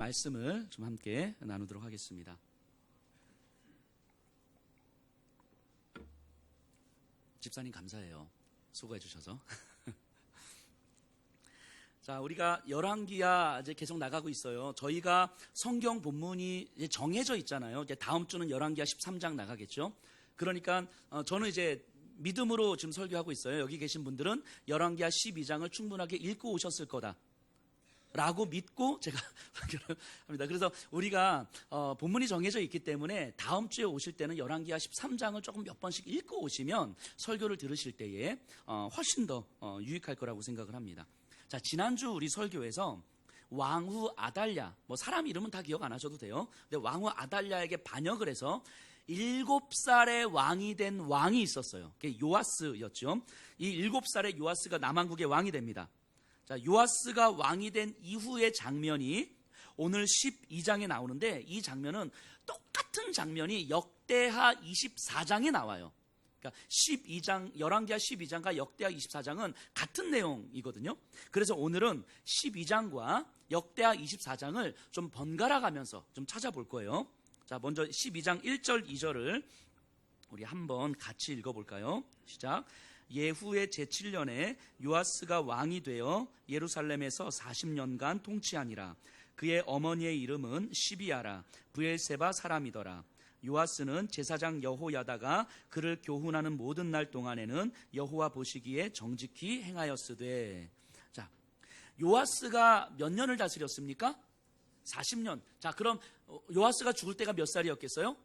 말씀을 좀 함께 나누도록 하겠습니다. 집사님 감사해요. 수고해 주셔서. 자, 우리가 열왕기야 이제 계속 나가고 있어요. 저희가 성경 본문이 이제 정해져 있잖아요. 이제 다음 주는 열왕기야 13장 나가겠죠. 그러니까 저는 이제 믿음으로 지금 설교하고 있어요. 여기 계신 분들은 열왕기야 12장을 충분하게 읽고 오셨을 거다 라고 믿고 제가 설교를 합니다. 그래서 우리가 본문이 정해져 있기 때문에 다음 주에 오실 때는 열왕기야 13장을 조금 몇 번씩 읽고 오시면 설교를 들으실 때에 훨씬 더 유익할 거라고 생각을 합니다. 자, 지난주 우리 설교에서 왕후 아달랴, 뭐 사람 이름은 다 기억 안 하셔도 돼요. 근데 왕후 아달랴에게 반역을 해서 7살의 왕이 된 왕이 있었어요. 그게 요아스였죠. 이 7살의 요아스가 남왕국의 왕이 됩니다. 자, 요아스가 왕이 된 이후의 장면이 오늘 12장에 나오는데, 이 장면은 똑같은 장면이 역대하 24장에 나와요. 그러니까 12장, 열왕기하 12장과 역대하 24장은 같은 내용이거든요. 그래서 오늘은 12장과 역대하 24장을 좀 번갈아 가면서 좀 찾아볼 거예요. 자, 먼저 12장 1절 2절을 우리 한번 같이 읽어볼까요? 시작. 예후의 제7년에 요아스가 왕이 되어 예루살렘에서 40년간 통치하니라. 그의 어머니의 이름은 시비아라. 브엘세바 사람이더라. 요아스는 제사장 여호야다가 그를 교훈하는 모든 날 동안에는 여호와 보시기에 정직히 행하였으되. 자, 요아스가 몇 년을 다스렸습니까? 40년. 자, 그럼 요아스가 죽을 때가 몇 살이었겠어요?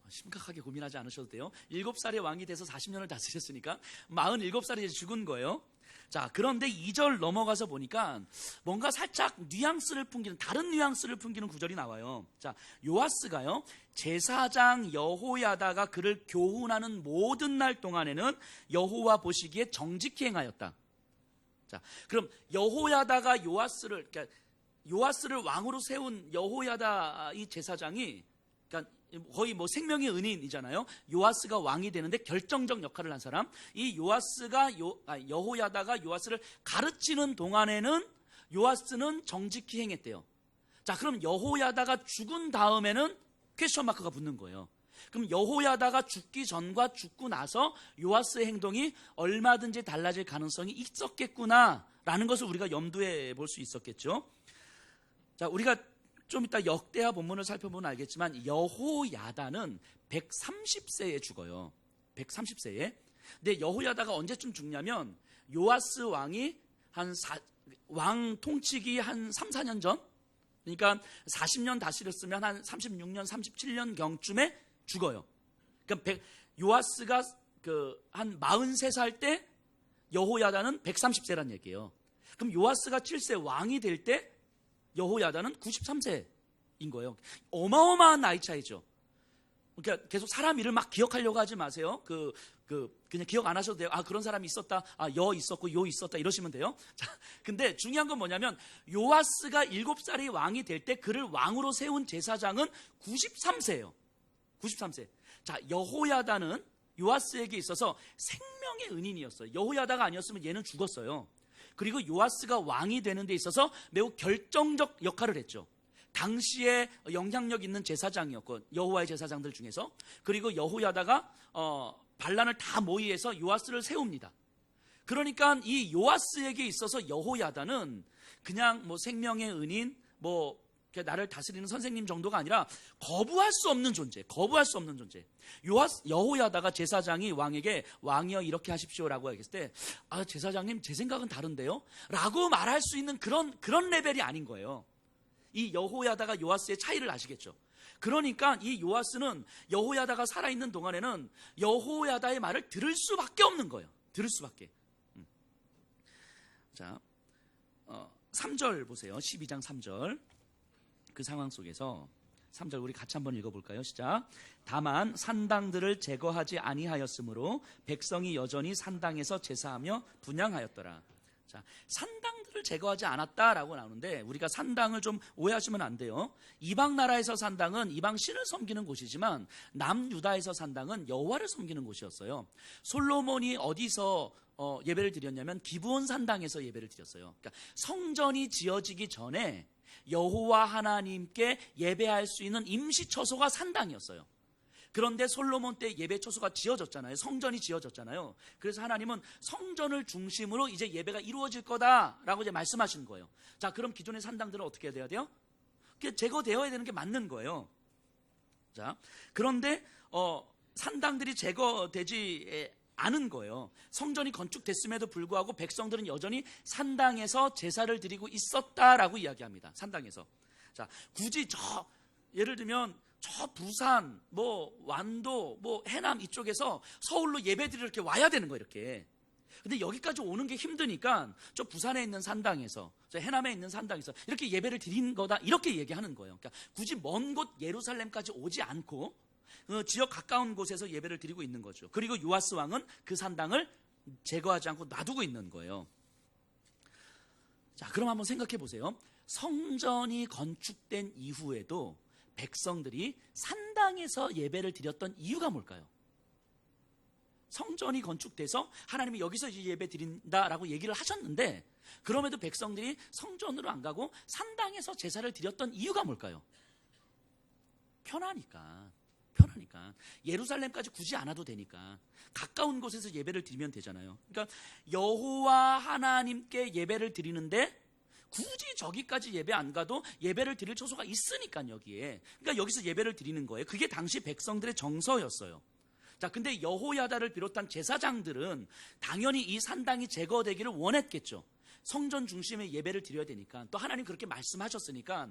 심각하게 고민하지 않으셔도 돼요. 7살의 왕이 돼서 40년을 다스렸으니까 47살에 이제 죽은 거예요. 자, 그런데 2절 넘어가서 보니까 뭔가 살짝 뉘앙스를 풍기는, 다른 뉘앙스를 풍기는 구절이 나와요. 자, 요아스가요, 제사장 여호야다가 그를 교훈하는 모든 날 동안에는 여호와 보시기에 정직히 행하였다. 자, 그럼 여호야다가 요아스를, 그러니까 요아스를 왕으로 세운 여호야다 이 제사장이, 그러니까 거의 뭐 생명의 은인이잖아요. 요아스가 왕이 되는데 결정적 역할을 한 사람. 이 요아스가 여호야다가 요아스를 가르치는 동안에는 요아스는 정직히 행했대요. 자, 그럼 여호야다가 죽은 다음에는 퀘스천 마크가 붙는 거예요. 그럼 여호야다가 죽기 전과 죽고 나서 요아스의 행동이 얼마든지 달라질 가능성이 있었겠구나라는 것을 우리가 염두에 볼 수 있었겠죠. 자, 우리가 좀 이따 역대하 본문을 살펴보면 알겠지만 여호야다는 130세에 죽어요. 130세에. 근데 여호야다가 언제쯤 죽냐면 요아스 왕이 왕 통치기 한 3, 4년 전, 그러니까 40년 다스렸으면 한 36년, 37년 경쯤에 죽어요. 그러니까 요아스가 한 43살 때 여호야다는 130세란 얘기예요. 그럼 요아스가 7세 왕이 될 때 여호야다는 93세인 거예요. 어마어마한 나이 차이죠. 그러니까 계속 사람 이름을 막 기억하려고 하지 마세요. 그냥 기억 안 하셔도 돼요. 아, 그런 사람이 있었다. 아, 여 있었고 요 있었다. 이러시면 돼요. 자, 근데 중요한 건 뭐냐면 요아스가 7살이 왕이 될 때 그를 왕으로 세운 제사장은 93세예요. 93세. 자, 여호야다는 요아스에게 있어서 생명의 은인이었어요. 여호야다가 아니었으면 얘는 죽었어요. 그리고 요아스가 왕이 되는 데 있어서 매우 결정적 역할을 했죠. 당시에 영향력 있는 제사장이었고, 여호와의 제사장들 중에서. 그리고 여호야다가 반란을 다 모의해서 요아스를 세웁니다. 그러니까 이 요아스에게 있어서 여호야다는 그냥 뭐 생명의 은인, 뭐 나를 다스리는 선생님 정도가 아니라 거부할 수 없는 존재, 거부할 수 없는 존재. 여호야다가 제사장이 왕에게 왕이여 이렇게 하십시오라고 얘기했을 때, 아, 제사장님 제 생각은 다른데요? 라고 말할 수 있는 그런 레벨이 아닌 거예요. 이 여호야다가 요아스의 차이를 아시겠죠? 그러니까 이 요아스는 여호야다가 살아있는 동안에는 여호야다의 말을 들을 수밖에 없는 거예요. 들을 수밖에. 자, 3절 보세요. 12장 3절. 그 상황 속에서 3절 우리 같이 한번 읽어볼까요? 시작. 다만 산당들을 제거하지 아니하였으므로 백성이 여전히 산당에서 제사하며 분향하였더라. 자, 산당들을 제거하지 않았다라고 나오는데 우리가 산당을 좀 오해하시면 안 돼요. 이방 나라에서 산당은 이방 신을 섬기는 곳이지만 남유다에서 산당은 여호와를 섬기는 곳이었어요. 솔로몬이 어디서 예배를 드렸냐면 기브온 산당에서 예배를 드렸어요. 그러니까 성전이 지어지기 전에 여호와 하나님께 예배할 수 있는 임시 처소가 산당이었어요. 그런데 솔로몬 때 예배 처소가 지어졌잖아요. 성전이 지어졌잖아요. 그래서 하나님은 성전을 중심으로 이제 예배가 이루어질 거다라고 이제 말씀하시는 거예요. 자, 그럼 기존의 산당들은 어떻게 돼야 돼요? 제거되어야 되는 게 맞는 거예요. 자, 그런데 산당들이 제거되지 않은 거예요. 성전이 건축됐음에도 불구하고 백성들은 여전히 산당에서 제사를 드리고 있었다라고 이야기합니다. 산당에서. 자, 굳이 예를 들면 저 부산, 완도, 해남 이쪽에서 서울로 예배드리러 이렇게 와야 되는 거예요, 이렇게. 근데 여기까지 오는 게 힘드니까 저 부산에 있는 산당에서, 저 해남에 있는 산당에서 이렇게 예배를 드린 거다, 이렇게 얘기하는 거예요. 그러니까 굳이 먼 곳 예루살렘까지 오지 않고 지역 가까운 곳에서 예배를 드리고 있는 거죠. 그리고 요아스 왕은 그 산당을 제거하지 않고 놔두고 있는 거예요. 자, 그럼 한번 생각해 보세요. 성전이 건축된 이후에도 백성들이 산당에서 예배를 드렸던 이유가 뭘까요? 성전이 건축돼서 하나님이 여기서 이제 예배 드린다라고 얘기를 하셨는데, 그럼에도 백성들이 성전으로 안 가고 산당에서 제사를 드렸던 이유가 뭘까요? 편하니까. 예루살렘까지 굳이 안 와도 되니까 가까운 곳에서 예배를 드리면 되잖아요. 그러니까 여호와 하나님께 예배를 드리는데 굳이 저기까지 예배 안 가도 예배를 드릴 처소가 있으니까 여기에. 그러니까 여기서 예배를 드리는 거예요. 그게 당시 백성들의 정서였어요. 자, 근데 여호야다를 비롯한 제사장들은 당연히 이 산당이 제거되기를 원했겠죠. 성전 중심의 예배를 드려야 되니까. 또 하나님 그렇게 말씀하셨으니까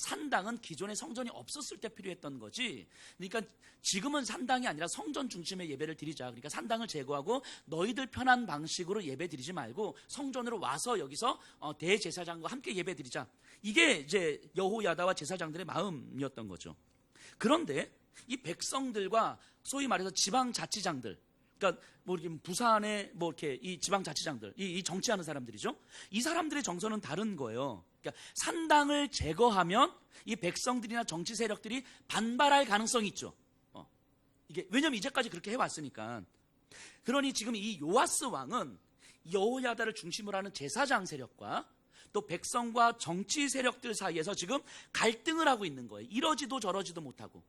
산당은 기존에 성전이 없었을 때 필요했던 거지. 그러니까 지금은 산당이 아니라 성전 중심의 예배를 드리자. 그러니까 산당을 제거하고 너희들 편한 방식으로 예배 드리지 말고 성전으로 와서 여기서 대제사장과 함께 예배 드리자. 이게 이제 여호야다와 제사장들의 마음이었던 거죠. 그런데 이 백성들과 소위 말해서 지방자치장들, 그러니까 이렇게 부산에 이렇게 이 지방자치장들, 이 정치하는 사람들이죠. 이 사람들의 정서는 다른 거예요. 그러니까 산당을 제거하면 이 백성들이나 정치 세력들이 반발할 가능성이 있죠. 이게 왜냐면 이제까지 그렇게 해왔으니까. 그러니 지금 이 요아스 왕은 여호야다를 중심으로 하는 제사장 세력과 또 백성과 정치 세력들 사이에서 지금 갈등을 하고 있는 거예요. 이러지도 저러지도 못하고.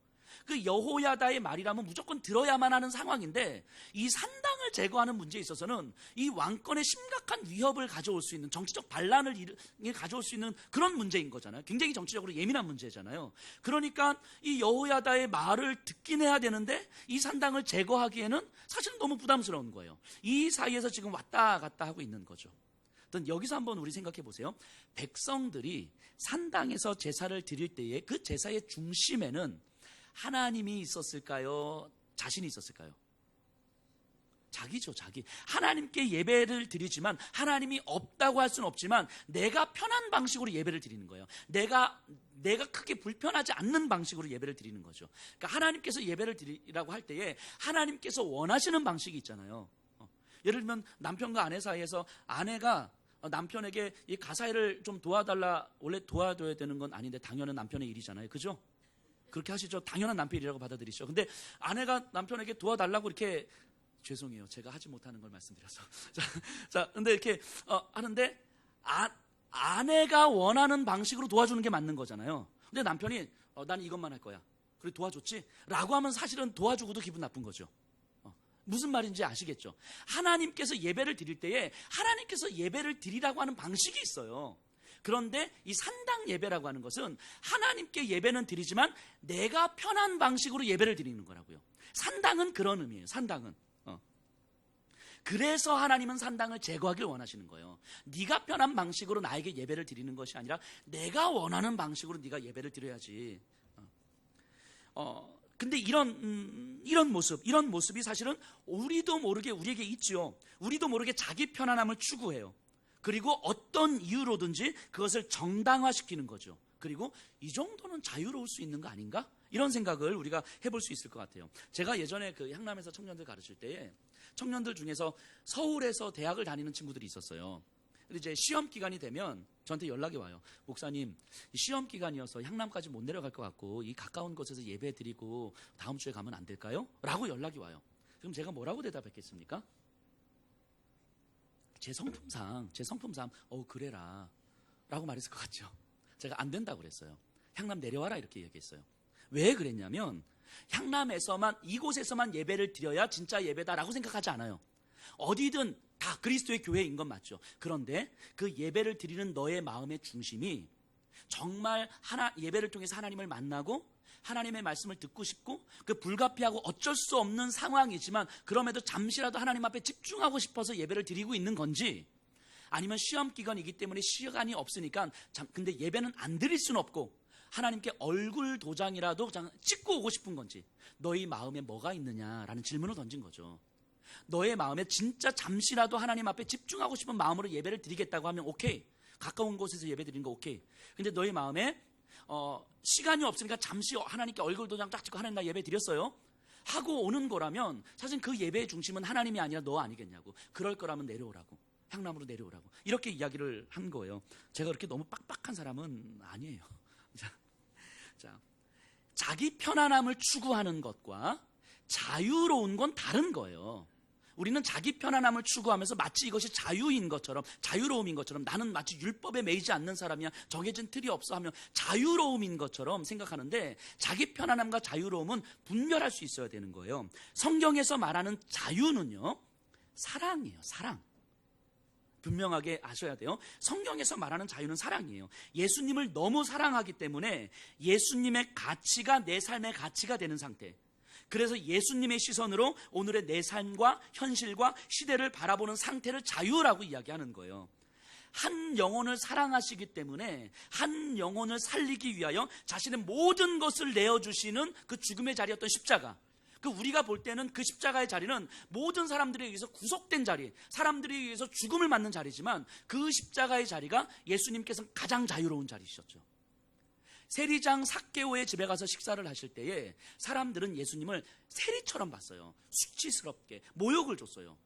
그 여호야다의 말이라면 무조건 들어야만 하는 상황인데, 이 산당을 제거하는 문제에 있어서는 이 왕권에 심각한 위협을 가져올 수 있는, 정치적 반란을 가져올 수 있는 그런 문제인 거잖아요. 굉장히 정치적으로 예민한 문제잖아요. 그러니까 이 여호야다의 말을 듣긴 해야 되는데 이 산당을 제거하기에는 사실은 너무 부담스러운 거예요. 이 사이에서 지금 왔다 갔다 하고 있는 거죠. 여기서 한번 우리 생각해 보세요. 백성들이 산당에서 제사를 드릴 때에 그 제사의 중심에는 하나님이 있었을까요? 자신이 있었을까요? 자기죠, 자기. 하나님께 예배를 드리지만 하나님이 없다고 할 수는 없지만 내가 편한 방식으로 예배를 드리는 거예요. 내가 크게 불편하지 않는 방식으로 예배를 드리는 거죠. 그러니까 하나님께서 예배를 드리라고 할 때에 하나님께서 원하시는 방식이 있잖아요. 예를 들면 남편과 아내 사이에서 아내가 남편에게 이 가사일을 좀 도와달라, 원래 도와줘야 되는 건 아닌데 당연한 남편의 일이잖아요. 그죠? 그렇게 하시죠. 당연한 남편 일이라고 받아들이시죠. 근데 아내가 남편에게 도와달라고 이렇게, 죄송해요, 제가 하지 못하는 걸 말씀드려서. 자, 근데 이렇게 하는데 아내가 원하는 방식으로 도와주는 게 맞는 거잖아요. 근데 남편이 난 이것만 할 거야, 그래 도와줬지? 라고 하면 사실은 도와주고도 기분 나쁜 거죠. 무슨 말인지 아시겠죠? 하나님께서 예배를 드릴 때에 하나님께서 예배를 드리라고 하는 방식이 있어요. 그런데 이 산당 예배라고 하는 것은 하나님께 예배는 드리지만 내가 편한 방식으로 예배를 드리는 거라고요. 산당은 그런 의미예요. 산당은. 그래서 하나님은 산당을 제거하길 원하시는 거예요. 네가 편한 방식으로 나에게 예배를 드리는 것이 아니라 내가 원하는 방식으로 네가 예배를 드려야지. 근데 이런 모습이 사실은 우리도 모르게 우리에게 있죠. 우리도 모르게 자기 편안함을 추구해요. 그리고 어떤 이유로든지 그것을 정당화시키는 거죠. 그리고 이 정도는 자유로울 수 있는 거 아닌가? 이런 생각을 우리가 해볼 수 있을 것 같아요. 제가 예전에 그 향남에서 청년들 가르칠 때에 청년들 중에서 서울에서 대학을 다니는 친구들이 있었어요. 근데 이제 시험 기간이 되면 저한테 연락이 와요. 목사님, 시험 기간이어서 향남까지 못 내려갈 것 같고 이 가까운 곳에서 예배 드리고 다음 주에 가면 안 될까요? 라고 연락이 와요. 그럼 제가 뭐라고 대답했겠습니까? 제 성품상 그래라 라고 말했을 것 같죠. 제가 안 된다고 그랬어요. 향남 내려와라 이렇게 얘기했어요. 왜 그랬냐면 향남에서만, 이곳에서만 예배를 드려야 진짜 예배다라고 생각하지 않아요. 어디든 다 그리스도의 교회인 건 맞죠. 그런데 그 예배를 드리는 너의 마음의 중심이 정말 예배를 통해서 하나님을 만나고 하나님의 말씀을 듣고 싶고 그 불가피하고 어쩔 수 없는 상황이지만 그럼에도 잠시라도 하나님 앞에 집중하고 싶어서 예배를 드리고 있는 건지, 아니면 시험 기간이기 때문에 시간이 없으니까 근데 예배는 안 드릴 수는 없고 하나님께 얼굴 도장이라도 찍고 오고 싶은 건지, 너희 마음에 뭐가 있느냐라는 질문을 던진 거죠. 너의 마음에 진짜 잠시라도 하나님 앞에 집중하고 싶은 마음으로 예배를 드리겠다고 하면 오케이, 가까운 곳에서 예배 드리는 거 오케이. 근데 너희 마음에 시간이 없으니까 잠시 하나님께 얼굴 도장 딱 찍고 하나님 나 예배 드렸어요 하고 오는 거라면 사실 그 예배의 중심은 하나님이 아니라 너 아니겠냐고. 그럴 거라면 내려오라고, 향남으로 내려오라고, 이렇게 이야기를 한 거예요. 제가 그렇게 너무 빡빡한 사람은 아니에요. 자, 자기 편안함을 추구하는 것과 자유로운 건 다른 거예요. 우리는 자기 편안함을 추구하면서 마치 이것이 자유인 것처럼, 자유로움인 것처럼, 나는 마치 율법에 매이지 않는 사람이야, 정해진 틀이 없어 하면 자유로움인 것처럼 생각하는데, 자기 편안함과 자유로움은 분별할 수 있어야 되는 거예요. 성경에서 말하는 자유는요, 사랑이에요. 사랑. 분명하게 아셔야 돼요. 성경에서 말하는 자유는 사랑이에요. 예수님을 너무 사랑하기 때문에 예수님의 가치가 내 삶의 가치가 되는 상태. 그래서 예수님의 시선으로 오늘의 내 삶과 현실과 시대를 바라보는 상태를 자유라고 이야기하는 거예요. 한 영혼을 사랑하시기 때문에 한 영혼을 살리기 위하여 자신의 모든 것을 내어주시는 그 죽음의 자리였던 십자가, 우리가 볼 때는 그 십자가의 자리는 모든 사람들에 의해서 구속된 자리, 사람들에 의해서 죽음을 맞는 자리지만 그 십자가의 자리가 예수님께서는 가장 자유로운 자리셨죠. 세리장 삭개오의 집에 가서 식사를 하실 때에 사람들은 예수님을 세리처럼 봤어요. 수치스럽게 모욕을 줬어요.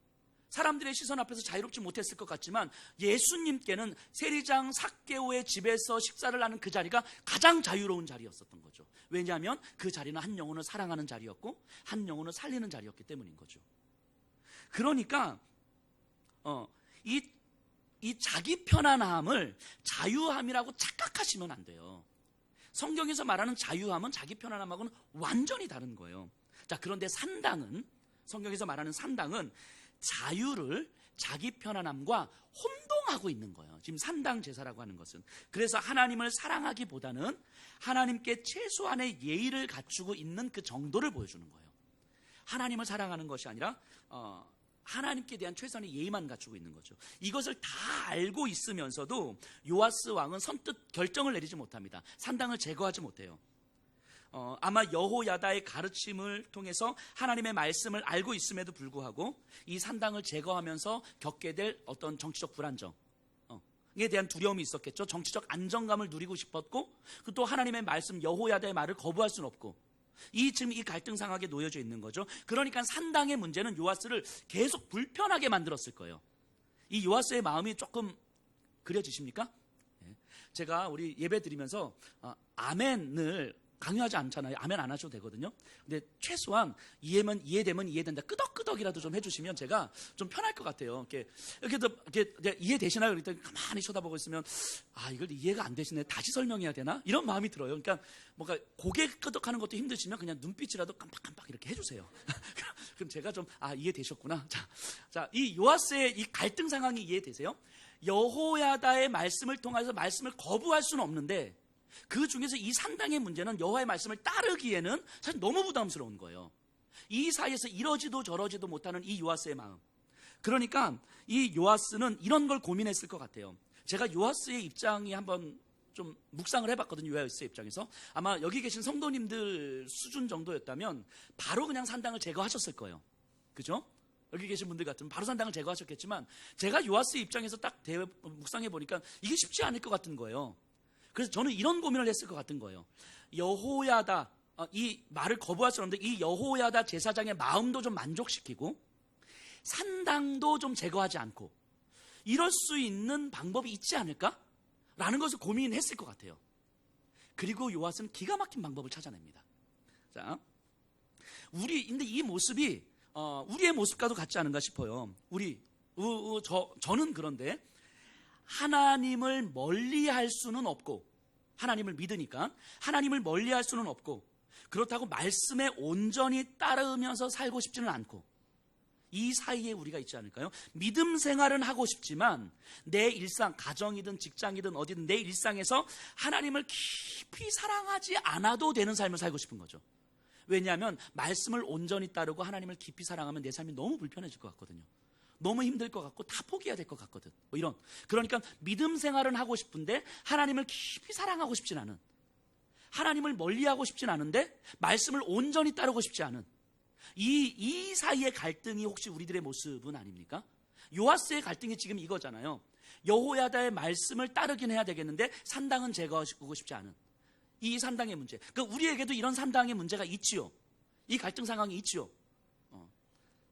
사람들의 시선 앞에서 자유롭지 못했을 것 같지만 예수님께는 세리장 삭개오의 집에서 식사를 하는 그 자리가 가장 자유로운 자리였었던 거죠. 왜냐하면 그 자리는 한 영혼을 사랑하는 자리였고 한 영혼을 살리는 자리였기 때문인 거죠. 그러니까 이 자기 편안함을 자유함이라고 착각하시면 안 돼요. 성경에서 말하는 자유함은 자기 편안함하고는 완전히 다른 거예요. 자, 그런데 산당은, 성경에서 말하는 산당은 자유를 자기 편안함과 혼동하고 있는 거예요. 지금 산당 제사라고 하는 것은. 그래서 하나님을 사랑하기보다는 하나님께 최소한의 예의를 갖추고 있는 그 정도를 보여주는 거예요. 하나님을 사랑하는 것이 아니라 하나님께 대한 최소한의 예의만 갖추고 있는 거죠. 이것을 다 알고 있으면서도 요아스 왕은 선뜻 결정을 내리지 못합니다. 산당을 제거하지 못해요. 아마 여호야다의 가르침을 통해서 하나님의 말씀을 알고 있음에도 불구하고 이 산당을 제거하면서 겪게 될 어떤 정치적 불안정에 대한 두려움이 있었겠죠. 정치적 안정감을 누리고 싶었고, 또 하나님의 말씀, 여호야다의 말을 거부할 수는 없고, 지금 이 갈등 상황에 놓여져 있는 거죠. 그러니까 산당의 문제는 요아스를 계속 불편하게 만들었을 거예요. 이 요아스의 마음이 조금 그려지십니까? 제가 우리 예배 드리면서 아멘을 강요하지 않잖아요. 아멘 안 하셔도 되거든요. 근데 최소한 이해되면 이해된다, 끄덕끄덕이라도 좀 해주시면 제가 좀 편할 것 같아요. 이렇게 이해되시나요? 그랬더니 가만히 쳐다보고 있으면 이걸 이해가 안 되시네, 다시 설명해야 되나? 이런 마음이 들어요. 그러니까 뭔가 고개 끄덕하는 것도 힘드시면 그냥 눈빛이라도 깜빡깜빡 이렇게 해주세요. 그럼 제가 좀 이해되셨구나. 자, 이 요아스의 이 갈등 상황이 이해되세요? 여호야다의 말씀을 통해서 말씀을 거부할 수는 없는데, 그 중에서 이 산당의 문제는 여호와의 말씀을 따르기에는 사실 너무 부담스러운 거예요. 이 사이에서 이러지도 저러지도 못하는 이 요아스의 마음. 그러니까 이 요아스는 이런 걸 고민했을 것 같아요. 제가 요아스의 입장이 한번 좀 묵상을 해봤거든요. 요아스의 입장에서. 아마 여기 계신 성도님들 수준 정도였다면 바로 그냥 산당을 제거하셨을 거예요. 그죠? 여기 계신 분들 같으면 바로 산당을 제거하셨겠지만, 제가 요아스의 입장에서 딱 묵상해 보니까 이게 쉽지 않을 것 같은 거예요. 그래서 저는 이런 고민을 했을 것 같은 거예요. 여호야다, 이 말을 거부할 수 없는데 이 여호야다 제사장의 마음도 좀 만족시키고 산당도 좀 제거하지 않고 이럴 수 있는 방법이 있지 않을까라는 것을 고민했을 것 같아요. 그리고 요아스는 기가 막힌 방법을 찾아냅니다. 자, 근데 이 모습이 우리의 모습과도 같지 않은가 싶어요. 저는 그런데 하나님을 멀리할 수는 없고 하나님을 믿으니까 하나님을 멀리할 수는 없고, 그렇다고 말씀에 온전히 따르면서 살고 싶지는 않고, 이 사이에 우리가 있지 않을까요? 믿음 생활은 하고 싶지만 내 일상, 가정이든 직장이든 어디든 내 일상에서 하나님을 깊이 사랑하지 않아도 되는 삶을 살고 싶은 거죠. 왜냐하면 말씀을 온전히 따르고 하나님을 깊이 사랑하면 내 삶이 너무 불편해질 것 같거든요. 너무 힘들 것 같고 다 포기해야 될 것 같거든. 뭐 이런. 그러니까 믿음 생활은 하고 싶은데 하나님을 깊이 사랑하고 싶진 않은, 하나님을 멀리하고 싶진 않은데 말씀을 온전히 따르고 싶지 않은 이 사이의 갈등이 혹시 우리들의 모습은 아닙니까? 요아스의 갈등이 지금 이거잖아요. 여호야다의 말씀을 따르긴 해야 되겠는데 산당은 제거하고 싶지 않은 이 산당의 문제. 그러니까 우리에게도 이런 산당의 문제가 있지요. 이 갈등 상황이 있지요.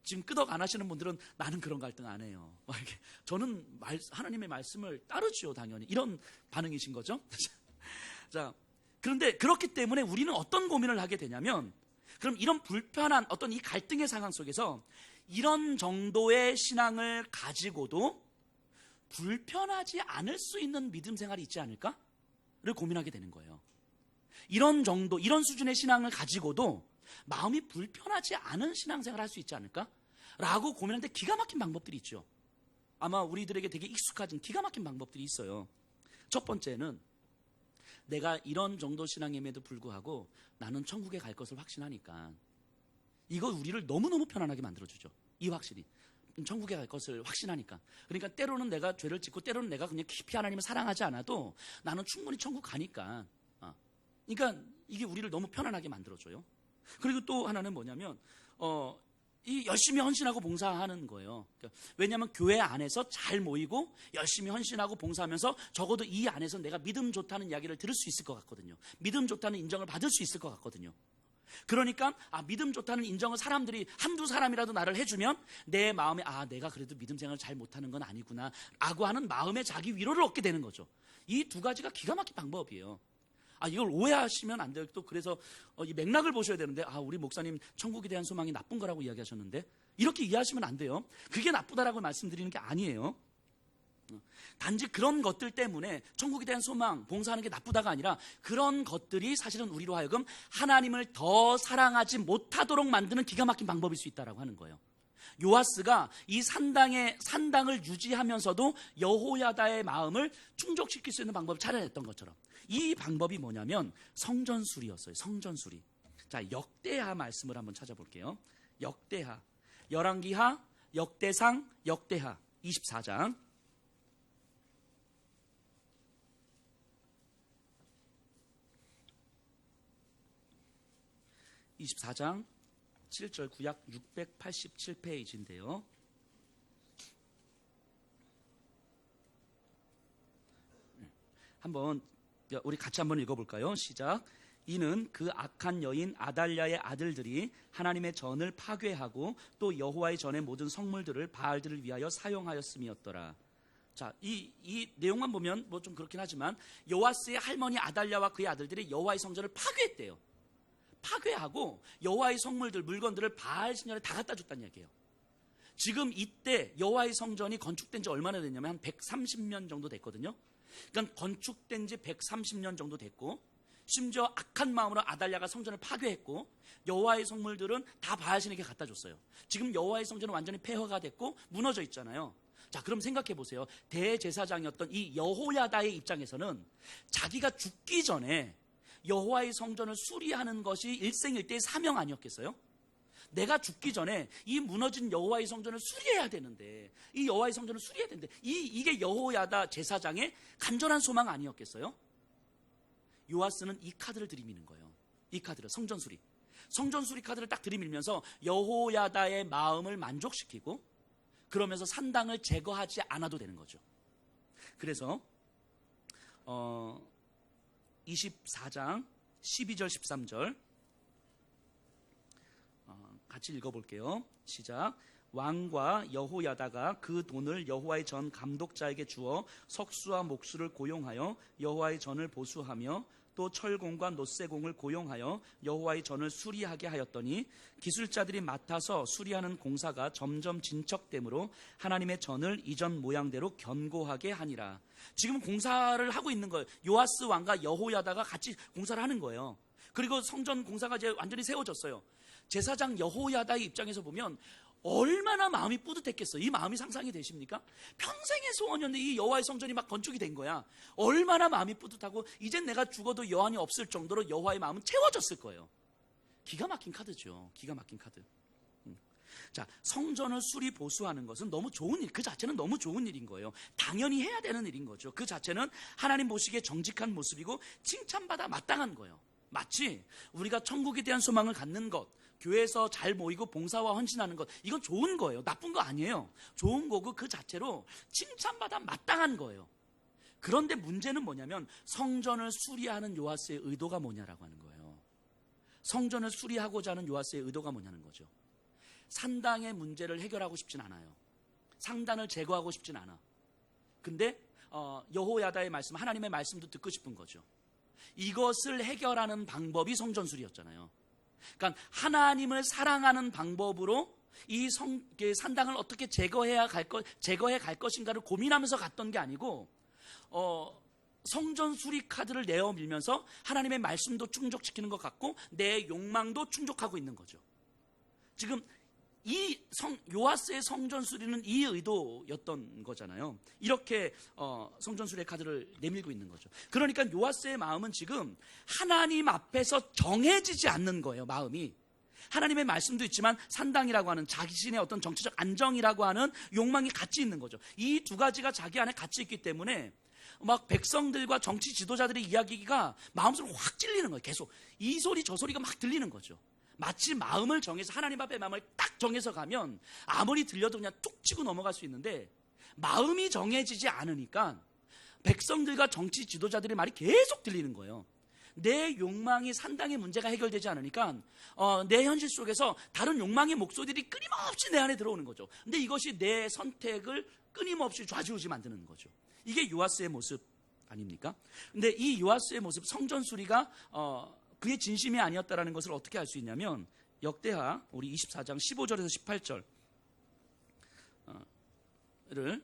지금 끄덕 안 하시는 분들은 나는 그런 갈등 안 해요. 저는 하나님의 말씀을 따르지요, 당연히. 이런 반응이신 거죠. 자, 그런데 그렇기 때문에 우리는 어떤 고민을 하게 되냐면, 그럼 이런 불편한 어떤 이 갈등의 상황 속에서 이런 정도의 신앙을 가지고도 불편하지 않을 수 있는 믿음 생활이 있지 않을까를 고민하게 되는 거예요. 이런 정도, 이런 수준의 신앙을 가지고도 마음이 불편하지 않은 신앙생활을 할 수 있지 않을까라고 고민하는데 기가 막힌 방법들이 있죠. 아마 우리들에게 되게 익숙하진 기가 막힌 방법들이 있어요. 첫 번째는 내가 이런 정도 신앙임에도 불구하고 나는 천국에 갈 것을 확신하니까, 이거 우리를 너무너무 편안하게 만들어주죠. 이 확신이. 천국에 갈 것을 확신하니까. 그러니까 때로는 내가 죄를 짓고 때로는 내가 그냥 깊이 하나님을 사랑하지 않아도 나는 충분히 천국 가니까. 그러니까 이게 우리를 너무 편안하게 만들어줘요. 그리고 또 하나는 뭐냐면 이 열심히 헌신하고 봉사하는 거예요. 그러니까 왜냐하면 교회 안에서 잘 모이고 열심히 헌신하고 봉사하면서 적어도 이 안에서 내가 믿음 좋다는 이야기를 들을 수 있을 것 같거든요. 믿음 좋다는 인정을 받을 수 있을 것 같거든요. 그러니까 믿음 좋다는 인정을 사람들이 한두 사람이라도 나를 해주면 내 마음에 내가 그래도 믿음 생활을 잘 못하는 건 아니구나 라고 하는 마음의 자기 위로를 얻게 되는 거죠. 이 두 가지가 기가 막힌 방법이에요. 이걸 오해하시면 안 돼요. 또 그래서 이 맥락을 보셔야 되는데, 우리 목사님 천국에 대한 소망이 나쁜 거라고 이야기하셨는데, 이렇게 이해하시면 안 돼요. 그게 나쁘다라고 말씀드리는 게 아니에요. 단지 그런 것들 때문에 천국에 대한 소망, 봉사하는 게 나쁘다가 아니라 그런 것들이 사실은 우리로 하여금 하나님을 더 사랑하지 못하도록 만드는 기가 막힌 방법일 수 있다라고 하는 거예요. 요아스가 이 산당을 유지하면서도 여호야다의 마음을 충족시킬 수 있는 방법을 찾아냈던 것처럼, 이 방법이 뭐냐면 성전수리였어요. 성전수리. 자, 역대하 말씀을 한번 찾아볼게요. 역대하, 열왕기하, 역대상, 역대하 24장. 24장 7절, 구약 687페이지인데요. 한번 우리 같이 한번 읽어볼까요? 시작. 이는 그 악한 여인 아달랴의 아들들이 하나님의 전을 파괴하고 또 여호와의 전의 모든 성물들을 바알들을 위하여 사용하였음이었더라. 자, 이 내용만 보면 뭐 좀 그렇긴 하지만 요아스의 할머니 아달랴와 그의 아들들이 여호와의 성전을 파괴했대요. 파괴하고 여호와의 성물들, 물건들을 바알 신전에 다 갖다 줬다는 얘기예요. 지금 이때 여호와의 성전이 건축된 지 얼마나 됐냐면 한 130년 정도 됐거든요. 그러니까 건축된 지 130년 정도 됐고, 심지어 악한 마음으로 아달랴가 성전을 파괴했고 여호와의 성물들은 다 바알신에게 갖다 줬어요. 지금 여호와의 성전은 완전히 폐허가 됐고 무너져 있잖아요. 자, 그럼 생각해 보세요. 대제사장이었던 이 여호야다의 입장에서는 자기가 죽기 전에 여호와의 성전을 수리하는 것이 일생일대의 사명 아니었겠어요? 내가 죽기 전에 이 무너진 여호와의 성전을 수리해야 되는데, 이 여호와의 성전을 수리해야 되는데, 이게 여호야다 제사장의 간절한 소망 아니었겠어요? 요아스는 이 카드를 들이미는 거예요. 이 카드를, 성전수리 카드를 딱 들이밀면서 여호야다의 마음을 만족시키고, 그러면서 산당을 제거하지 않아도 되는 거죠. 그래서 24장 12절 13절 같이 읽어볼게요. 시작. 왕과 여호야다가 그 돈을 여호와의 전 감독자에게 주어 석수와 목수를 고용하여 여호와의 전을 보수하며 또 철공과 놋쇠공을 고용하여 여호와의 전을 수리하게 하였더니 기술자들이 맡아서 수리하는 공사가 점점 진척되므로 하나님의 전을 이전 모양대로 견고하게 하니라. 지금 공사를 하고 있는 거예요. 요아스 왕과 여호야다가 같이 공사를 하는 거예요. 그리고 성전 공사가 이제 완전히 세워졌어요. 제사장 여호야다의 입장에서 보면 얼마나 마음이 뿌듯했겠어요. 이 마음이 상상이 되십니까? 평생의 소원이었는데 이 여호와의 성전이 막 건축이 된 거야. 얼마나 마음이 뿌듯하고 이젠 내가 죽어도 여한이 없을 정도로 여호와의 마음은 채워졌을 거예요. 기가 막힌 카드죠. 기가 막힌 카드. 자, 성전을 수리 보수하는 것은 너무 좋은 일, 그 자체는 너무 좋은 일인 거예요. 당연히 해야 되는 일인 거죠. 그 자체는 하나님 보시기에 정직한 모습이고 칭찬받아 마땅한 거예요. 마치 우리가 천국에 대한 소망을 갖는 것, 교회에서 잘 모이고 봉사와 헌신하는 것, 이건 좋은 거예요. 나쁜 거 아니에요. 좋은 거고 그 자체로 칭찬받아 마땅한 거예요. 그런데 문제는 뭐냐면 성전을 수리하는 요아스의 의도가 뭐냐라고 하는 거예요. 성전을 수리하고자 하는 요아스의 의도가 뭐냐는 거죠. 산당의 문제를 해결하고 싶진 않아요. 상단을 제거하고 싶진 않아. 근데 여호야다의 말씀, 하나님의 말씀도 듣고 싶은 거죠. 이것을 해결하는 방법이 성전수리였잖아요. 그러니까 하나님을 사랑하는 방법으로 이 산당을 어떻게 제거해 갈 것인가를 고민하면서 갔던 게 아니고 성전 수리 카드를 내어 밀면서 하나님의 말씀도 충족시키는 것 같고 내 욕망도 충족하고 있는 거죠. 지금 이 요아스의 성전 수리는 이 의도였던 거잖아요. 이렇게 성전 수리의 카드를 내밀고 있는 거죠. 그러니까 요아스의 마음은 지금 하나님 앞에서 정해지지 않는 거예요. 마음이 하나님의 말씀도 있지만 산당이라고 하는 자신의 어떤 정치적 안정이라고 하는 욕망이 같이 있는 거죠. 이 두 가지가 자기 안에 같이 있기 때문에 막 백성들과 정치 지도자들의 이야기가 마음속으로 확 찔리는 거예요. 계속 이 소리 저 소리가 막 들리는 거죠. 마치 마음을 정해서 하나님 앞에 마음을 딱 정해서 가면 아무리 들려도 그냥 툭 치고 넘어갈 수 있는데 마음이 정해지지 않으니까 백성들과 정치 지도자들의 말이 계속 들리는 거예요. 내 욕망이 산당의 문제가 해결되지 않으니까 내 현실 속에서 다른 욕망의 목소리들이 끊임없이 내 안에 들어오는 거죠. 근데 이것이 내 선택을 끊임없이 좌지우지 만드는 거죠. 이게 요아스의 모습 아닙니까? 근데 이 요아스의 모습, 성전 수리가 그의 진심이 아니었다라는 것을 어떻게 알 수 있냐면 역대하 우리 24장 15절에서 18절을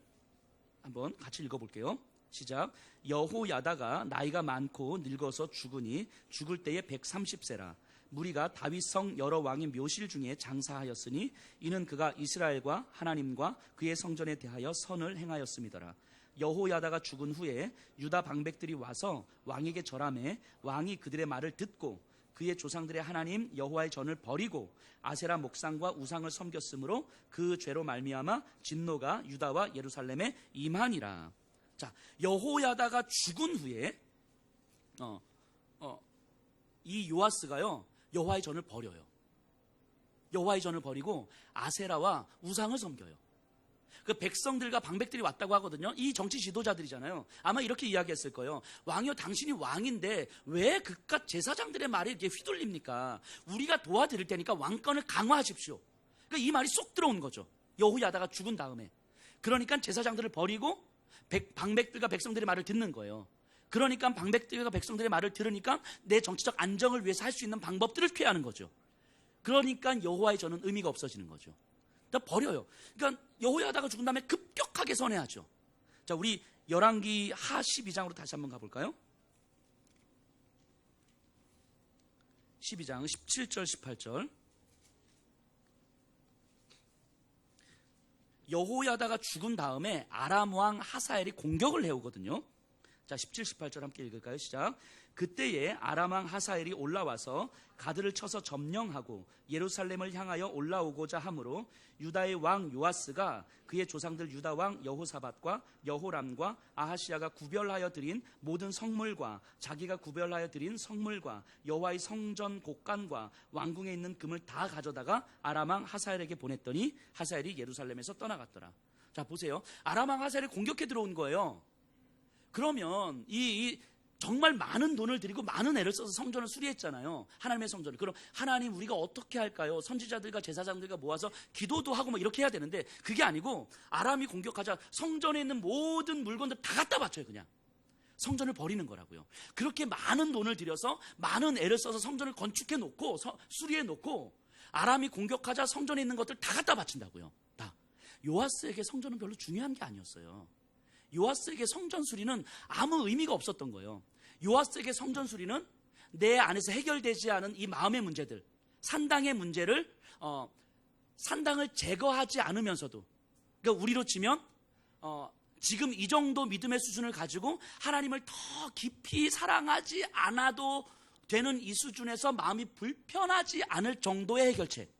한번 같이 읽어볼게요. 시작. 여호야다가 나이가 많고 늙어서 죽으니 죽을 때에 130세라. 무리가 다윗성 여러 왕의 묘실 중에 장사하였으니 이는 그가 이스라엘과 하나님과 그의 성전에 대하여 선을 행하였음이더라. 여호야다가 죽은 후에 유다 방백들이 와서 왕에게 절하매 왕이 그들의 말을 듣고 그의 조상들의 하나님 여호와의 전을 버리고 아세라 목상과 우상을 섬겼으므로 그 죄로 말미암아 진노가 유다와 예루살렘에 임하니라. 자, 여호야다가 죽은 후에 이 요아스가요 여호와의 전을 버려요. 여호와의 전을 버리고 아세라와 우상을 섬겨요. 그 백성들과 방백들이 왔다고 하거든요. 이 정치 지도자들이잖아요. 아마 이렇게 이야기했을 거예요. 왕이요, 당신이 왕인데 왜 그깟 제사장들의 말에 이렇게 휘둘립니까? 우리가 도와드릴 테니까 왕권을 강화하십시오. 그러니까 이 말이 쏙 들어온 거죠. 여호야다가 죽은 다음에. 그러니까 제사장들을 버리고 방백들과 백성들의 말을 듣는 거예요. 그러니까 방백들과 백성들의 말을 들으니까 내 정치적 안정을 위해서 할 수 있는 방법들을 취하는 거죠. 그러니까 여호와의 전은 의미가 없어지는 거죠. 버려요. 그러니까 여호야다가 죽은 다음에 급격하게 선회하죠. 자, 우리 열왕기 하 12장으로 다시 한번 가볼까요? 12장 17절 18절. 여호야다가 죽은 다음에 아람 왕 하사엘이 공격을 해오거든요. 자, 17, 18절 함께 읽을까요? 시작. 그때에 아람 왕 하사엘이 올라와서 가드를 쳐서 점령하고 예루살렘을 향하여 올라오고자 하므로 유다의 왕 요아스가 그의 조상들 유다 왕 여호사밧과 여호람과 아하시야가 구별하여 드린 모든 성물과 자기가 구별하여 드린 성물과 여호와의 성전 곡간과 왕궁에 있는 금을 다 가져다가 아람 왕 하사엘에게 보냈더니 하사엘이 예루살렘에서 떠나갔더라. 자, 보세요. 아람 왕 하사엘이 공격해 들어온 거예요. 그러면 이 정말 많은 돈을 들이고 많은 애를 써서 성전을 수리했잖아요. 하나님의 성전을. 그럼 하나님 우리가 어떻게 할까요? 선지자들과 제사장들과 모아서 기도도 하고 뭐 이렇게 해야 되는데 그게 아니고 아람이 공격하자 성전에 있는 모든 물건들 다 갖다 바쳐요. 그냥 성전을 버리는 거라고요. 그렇게 많은 돈을 들여서 많은 애를 써서 성전을 건축해 놓고 수리해 놓고 아람이 공격하자 성전에 있는 것들 다 갖다 바친다고요. 다. 요아스에게 성전은 별로 중요한 게 아니었어요. 요아스에게 성전 수리는 아무 의미가 없었던 거예요. 요아스에게 성전 수리는 내 안에서 해결되지 않은 이 마음의 문제들, 산당의 문제를 산당을 제거하지 않으면서도, 그러니까 우리로 치면 지금 이 정도 믿음의 수준을 가지고 하나님을 더 깊이 사랑하지 않아도 되는 이 수준에서 마음이 불편하지 않을 정도의 해결책.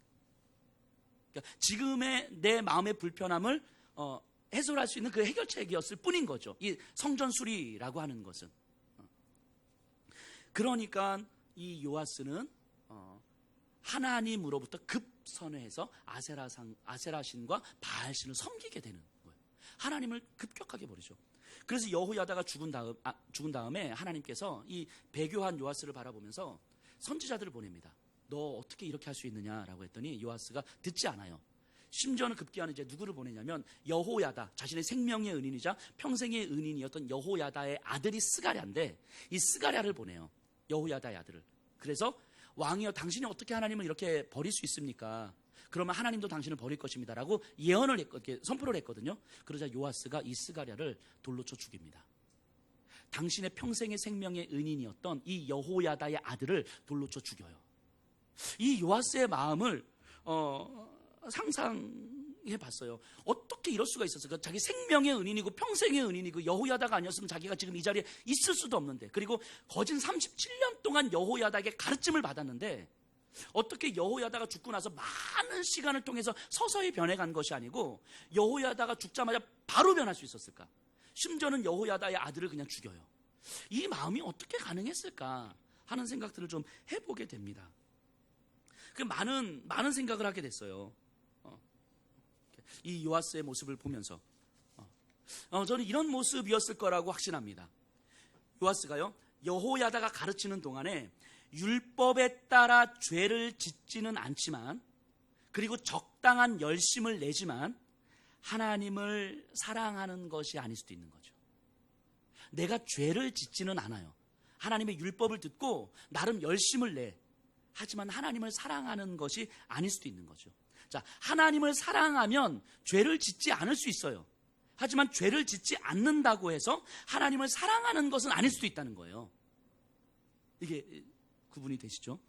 그러니까 지금의 내 마음의 불편함을 해소할 수 있는 그 해결책이었을 뿐인 거죠. 이 성전 수리라고 하는 것은. 그러니까 이 요아스는 하나님으로부터 급선회해서 아세라신과 바알신을 섬기게 되는 거예요. 하나님을 급격하게 버리죠. 그래서 여호야다가 죽은 다음에 하나님께서 이 배교한 요아스를 바라보면서 선지자들을 보냅니다. 너 어떻게 이렇게 할 수 있느냐라고 했더니 요아스가 듣지 않아요. 심지어는 급기야는 이제 누구를 보내냐면 여호야다, 자신의 생명의 은인이자 평생의 은인이었던 여호야다의 아들이 스가랴인데 이 스가랴를 보내요. 여호야다의 아들을. 그래서 왕이여 당신이 어떻게 하나님을 이렇게 버릴 수 있습니까? 그러면 하나님도 당신을 버릴 것입니다라고 예언을 이렇게 선포를 했거든요. 그러자 요아스가 이 스가랴를 돌로 쳐 죽입니다. 당신의 평생의 생명의 은인이었던 이 여호야다의 아들을 돌로 쳐 죽여요. 이 요아스의 마음을 상상해 봤어요. 어떻게 이럴 수가 있었을까? 자기 생명의 은인이고 평생의 은인이고 여호야다가 아니었으면 자기가 지금 이 자리에 있을 수도 없는데, 그리고 거진 37년 동안 여호야다에게 가르침을 받았는데 어떻게 여호야다가 죽고 나서 많은 시간을 통해서 서서히 변해간 것이 아니고 여호야다가 죽자마자 바로 변할 수 있었을까? 심지어는 여호야다의 아들을 그냥 죽여요. 이 마음이 어떻게 가능했을까 하는 생각들을 좀 해보게 됩니다. 그 많은 생각을 하게 됐어요. 이 요아스의 모습을 보면서 저는 이런 모습이었을 거라고 확신합니다. 요아스가요, 여호야다가 가르치는 동안에 율법에 따라 죄를 짓지는 않지만, 그리고 적당한 열심을 내지만 하나님을 사랑하는 것이 아닐 수도 있는 거죠. 내가 죄를 짓지는 않아요. 하나님의 율법을 듣고 나름 열심을 내. 하지만 하나님을 사랑하는 것이 아닐 수도 있는 거죠. 자, 하나님을 사랑하면 죄를 짓지 않을 수 있어요. 하지만 죄를 짓지 않는다고 해서 하나님을 사랑하는 것은 아닐 수도 있다는 거예요. 이게 구분이 되시죠?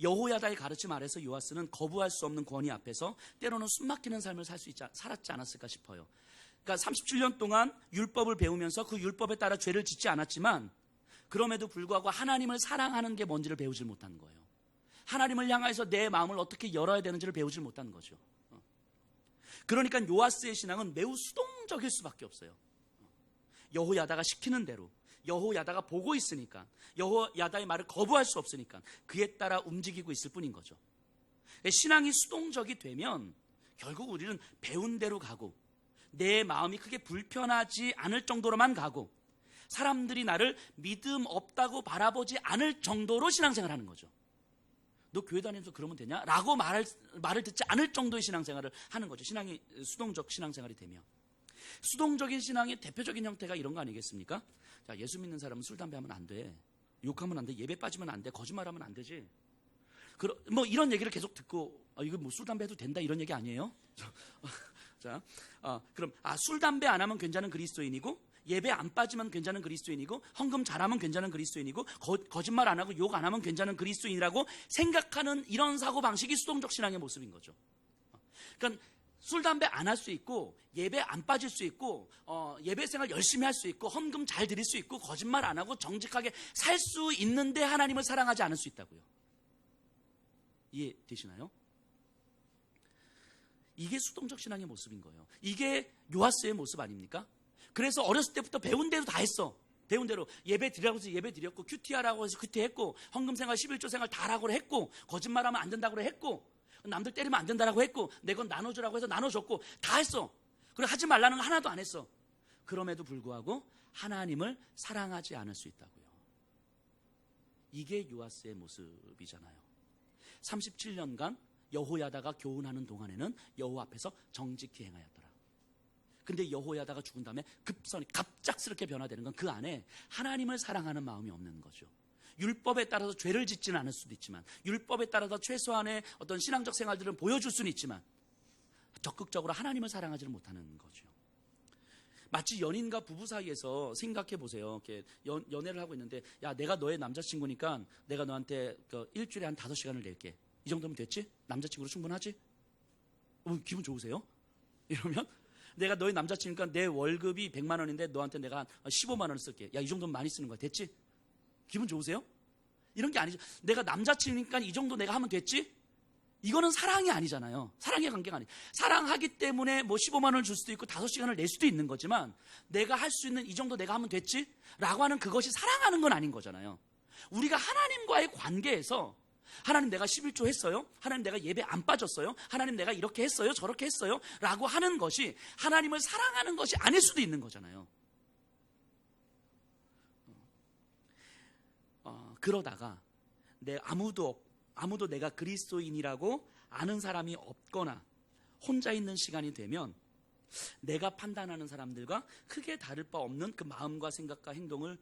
여호야다의 가르침 아래서 요아스는 거부할 수 없는 권위 앞에서 때로는 숨막히는 삶을 살았지 않았을까 싶어요. 그러니까 37년 동안 율법을 배우면서 그 율법에 따라 죄를 짓지 않았지만 그럼에도 불구하고 하나님을 사랑하는 게 뭔지를 배우질 못한 거예요. 하나님을 향해서 내 마음을 어떻게 열어야 되는지를 배우질 못한 거죠. 그러니까 요아스의 신앙은 매우 수동적일 수밖에 없어요. 여호야다가 시키는 대로, 여호야다가 보고 있으니까, 여호야다의 말을 거부할 수 없으니까 그에 따라 움직이고 있을 뿐인 거죠. 신앙이 수동적이 되면 결국 우리는 배운 대로 가고 내 마음이 크게 불편하지 않을 정도로만 가고 사람들이 나를 믿음 없다고 바라보지 않을 정도로 신앙생활을 하는 거죠. 너 교회 다니면서 그러면 되냐? 라고 말을 듣지 않을 정도의 신앙생활을 하는 거죠. 신앙이 수동적 신앙생활이 되면. 수동적인 신앙의 대표적인 형태가 이런 거 아니겠습니까? 자, 예수 믿는 사람은 술, 담배 하면 안 돼. 욕하면 안 돼. 예배 빠지면 안 돼. 거짓말하면 안 되지. 뭐 이런 얘기를 계속 듣고 이거 뭐 술, 담배 해도 된다 이런 얘기 아니에요? 자, 그럼 술, 담배 안 하면 괜찮은 그리스도인이고 예배 안 빠지면 괜찮은 그리스도인이고 헌금 잘하면 괜찮은 그리스도인이고 거짓말 안 하고 욕 안 하면 괜찮은 그리스도인이라고 생각하는 이런 사고방식이 수동적 신앙의 모습인 거죠. 그러니까 술, 담배 안 할 수 있고 예배 안 빠질 수 있고 예배 생활 열심히 할 수 있고 헌금 잘 드릴 수 있고 거짓말 안 하고 정직하게 살 수 있는데 하나님을 사랑하지 않을 수 있다고요. 이해되시나요? 이게 수동적 신앙의 모습인 거예요. 이게 요아스의 모습 아닙니까? 그래서 어렸을 때부터 배운 대로 다 했어. 배운 대로 예배 드리라고 해서 예배 드렸고 큐티하라고 해서 큐티했고 헌금 생활 11조 생활 다 하라고 했고 거짓말하면 안 된다고 했고 남들 때리면 안 된다고 했고 내 건 나눠주라고 해서 나눠줬고 다 했어. 그리고 하지 말라는 거 하나도 안 했어. 그럼에도 불구하고 하나님을 사랑하지 않을 수 있다고요. 이게 요아스의 모습이잖아요. 37년간 여호야다가 교훈하는 동안에는 여호와 앞에서 정직히 행하였더라. 근데 여호야다가 죽은 다음에 갑작스럽게 변화되는 건 그 안에 하나님을 사랑하는 마음이 없는 거죠. 율법에 따라서 죄를 짓지는 않을 수도 있지만, 율법에 따라서 최소한의 어떤 신앙적 생활들은 보여줄 수는 있지만 적극적으로 하나님을 사랑하지는 못하는 거죠. 마치 연인과 부부 사이에서 생각해 보세요. 이렇게 연애를 하고 있는데, 야, 내가 너의 남자친구니까 내가 너한테 일주일에 한 5시간을 낼게. 이 정도면 됐지? 남자친구로 충분하지? 기분 좋으세요? 이러면 내가 너의 남자친구니까 내 월급이 100만 원인데 너한테 내가 한 15만 원을 쓸게. 야, 이 정도면 많이 쓰는 거야. 됐지? 기분 좋으세요? 이런 게 아니죠. 내가 남자친구니까 이 정도 내가 하면 됐지? 이거는 사랑이 아니잖아요. 사랑의 관계가 아니에요. 사랑하기 때문에 뭐 15만 원을 줄 수도 있고 5시간을 낼 수도 있는 거지만, 내가 할 수 있는 이 정도 내가 하면 됐지? 라고 하는 그것이 사랑하는 건 아닌 거잖아요. 우리가 하나님과의 관계에서, 하나님 내가 11조 했어요? 하나님 내가 예배 안 빠졌어요? 하나님 내가 이렇게 했어요? 저렇게 했어요? 라고 하는 것이 하나님을 사랑하는 것이 아닐 수도 있는 거잖아요. 그러다가 아무도 내가 그리스도인이라고 아는 사람이 없거나 혼자 있는 시간이 되면 내가 판단하는 사람들과 크게 다를 바 없는 그 마음과 생각과 행동을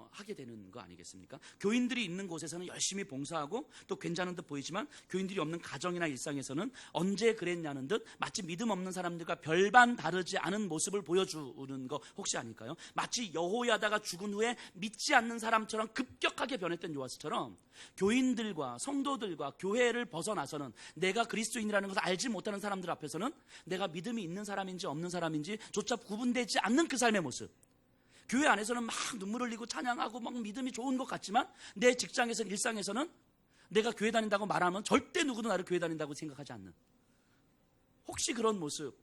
하게 되는 거 아니겠습니까? 교인들이 있는 곳에서는 열심히 봉사하고 또 괜찮은 듯 보이지만, 교인들이 없는 가정이나 일상에서는 언제 그랬냐는 듯 마치 믿음 없는 사람들과 별반 다르지 않은 모습을 보여주는 거 혹시 아닐까요? 마치 여호야다가 죽은 후에 믿지 않는 사람처럼 급격하게 변했던 요아스처럼, 교인들과 성도들과 교회를 벗어나서는 내가 그리스도인이라는 것을 알지 못하는 사람들 앞에서는 내가 믿음이 있는 사람인지 없는 사람인지 조차 구분되지 않는 그 삶의 모습, 교회 안에서는 막 눈물 흘리고 찬양하고 막 믿음이 좋은 것 같지만, 내 직장에서는, 일상에서는 내가 교회 다닌다고 말하면 절대 누구도 나를 교회 다닌다고 생각하지 않는, 혹시 그런 모습은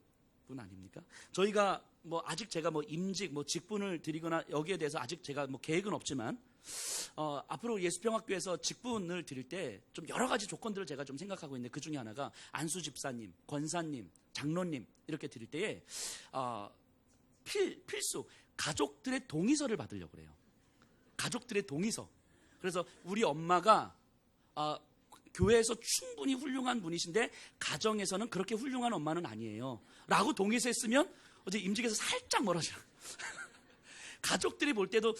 아닙니까? 저희가 아직 제가 임직 직분을 드리거나 여기에 대해서 아직 제가 계획은 없지만, 앞으로 예수평학교에서 직분을 드릴 때 좀 여러 가지 조건들을 제가 좀 생각하고 있는데, 그 중에 하나가 안수 집사님, 권사님, 장로님 이렇게 드릴 때에 필수 가족들의 동의서를 받으려고 그래요. 가족들의 동의서. 그래서 우리 엄마가 교회에서 충분히 훌륭한 분이신데 가정에서는 그렇게 훌륭한 엄마는 아니에요 라고 동의서 했으면 어제 임직에서 살짝 멀어져요. 가족들이 볼 때도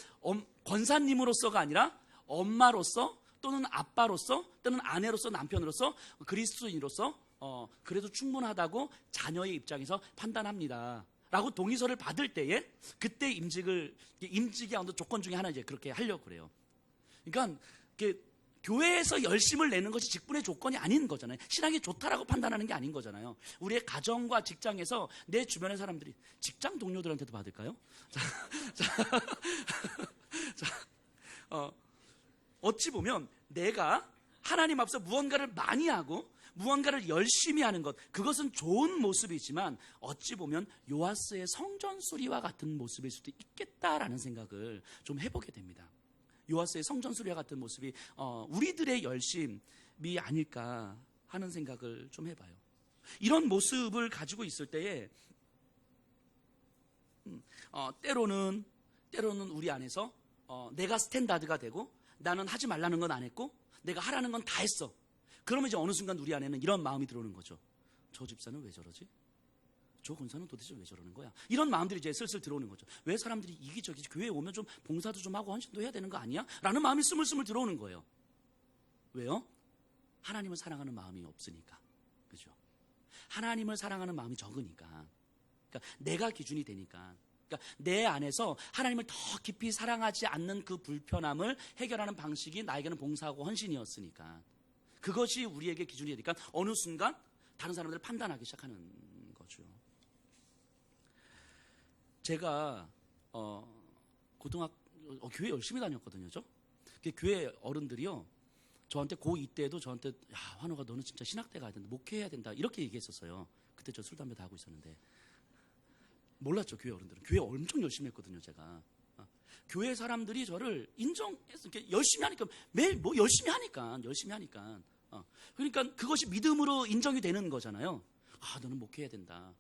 권사님으로서가 아니라 엄마로서 또는 아빠로서 또는 아내로서 남편으로서 그리스도인으로서 그래도 충분하다고 자녀의 입장에서 판단합니다 라고 동의서를 받을 때에, 그때 임직의 어떤 조건 중에 하나 이제 그렇게 하려고 그래요. 그러니까 교회에서 열심을 내는 것이 직분의 조건이 아닌 거잖아요. 신앙이 좋다라고 판단하는 게 아닌 거잖아요. 우리의 가정과 직장에서 내 주변의 사람들이, 직장 동료들한테도 받을까요? 어찌 보면 내가 하나님 앞서 무언가를 많이 하고 무언가를 열심히 하는 것, 그것은 좋은 모습이지만 어찌 보면 요아스의 성전 수리와 같은 모습일 수도 있겠다라는 생각을 좀 해보게 됩니다. 요아스의 성전 수리와 같은 모습이 우리들의 열심이 아닐까 하는 생각을 좀 해봐요. 이런 모습을 가지고 있을 때에 때로는 우리 안에서 내가 스탠다드가 되고, 나는 하지 말라는 건 안 했고 내가 하라는 건 다 했어. 그러면 이제 어느 순간 우리 안에는 이런 마음이 들어오는 거죠. 저 집사는 왜 저러지? 저 권사는 도대체 왜 저러는 거야? 이런 마음들이 이제 슬슬 들어오는 거죠. 왜 사람들이 이기저기 교회에 오면 좀 봉사도 좀 하고 헌신도 해야 되는 거 아니야? 라는 마음이 스물스물 들어오는 거예요. 왜요? 하나님을 사랑하는 마음이 없으니까. 그죠? 하나님을 사랑하는 마음이 적으니까. 그러니까 내가 기준이 되니까. 그러니까 내 안에서 하나님을 더 깊이 사랑하지 않는 그 불편함을 해결하는 방식이 나에게는 봉사하고 헌신이었으니까. 그것이 우리에게 기준이 되니까 어느 순간 다른 사람들을 판단하기 시작하는 거죠. 제가 교회 열심히 다녔거든요. 교회 어른들이요, 저한테 고2 때도 저한테, 야, 환호가 너는 진짜 신학대 가야 된다, 목회해야 된다, 이렇게 얘기했었어요. 그때 저 술 담배 다 하고 있었는데 몰랐죠. 교회 어른들은. 교회 엄청 열심히 했거든요. 제가 교회 사람들이 저를 인정해서 열심히 하니까, 매일 열심히 하니까 그러니까 그것이 믿음으로 인정이 되는 거잖아요. 너는 목회해야 된다.